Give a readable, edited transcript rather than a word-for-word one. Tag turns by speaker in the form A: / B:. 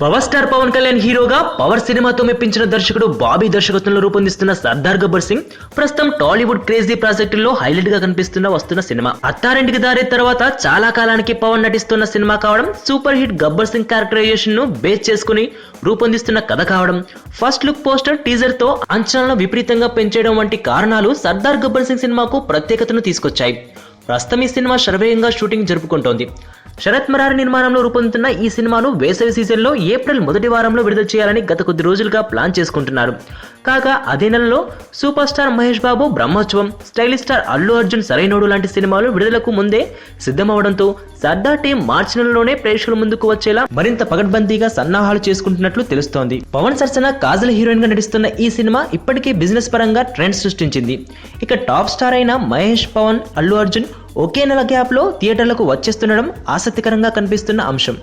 A: Power star Pawan Kalyan హీరోగా power సినిమాతో మెప్పించిన దర్శకుడు బాబీ దర్శకత్వంలో రూపొందిస్తున్న సర్దార్ గబ్బర్ సింగ్ ప్రస్తుతం టాలీవుడ్ క్రేజీ ప్రాజెక్టుల్లో హైలైట్ గా వస్తున్న సినిమా. అత్తారింటికి దారే తర్వాత చాలా కాలానికి పవన్ నటిస్తున్న సినిమా కావడం, super hit Gabbar Singh characterisation ను బేస్ చేసుకుని రూపొందిస్తున్న కథ కావడం, ఫస్ట్ లుక్ పోస్టర్ టీజర్ తో అంచనాలను విపరీతంగా పెంచేయడం వంటి కారణాలు సర్దార్ గబ్బర్ సింగ్ సినిమాకు ప్రత్యేకతను తీసుకొచ్చాయి. ప్రస్తుతం ఈ సినిమా శరవేగంగా షూటింగ్ జరుపుకుంటోంది. శరత్ మరారి నిర్మాణంలో రూపొందుతున్న ఈ సినిమాను వేసవి సీజన్లో ఏప్రిల్ మొదటి వారంలో విడుదల చేయాలని గత కొద్ది రోజులుగా ప్లాన్ చేసుకుంటున్నారు. కాగా అదే నెలలో super star Mahesh Babu Brahmotsavam, stylish star Allu Arjun Sarainodu లాంటి సినిమాలు విడుదలకు ముందే సిద్ధమవడంతో సర్దార్ టీం మార్చి నెలలోనే ప్రేక్షకుల ముందుకు వచ్చేలా మరింత పగడ్బందీగా సన్నాహాలు చేసుకుంటున్నట్లు తెలుస్తోంది. పవన్ సరసన కాజల్ హీరోయిన్ గా నటిస్తున్న ఈ సినిమా ఇప్పటికే బిజినెస్ పరంగా ట్రెండ్ సృష్టించింది. ఇక టాప్ స్టార్ అయిన మహేష్, పవన్, అల్లు అర్జున్ ఒకే నెల గ్యాప్ లో థియేటర్లకు వచ్చేస్తుండడం ఆసక్తికరంగా కనిపిస్తున్న అంశం.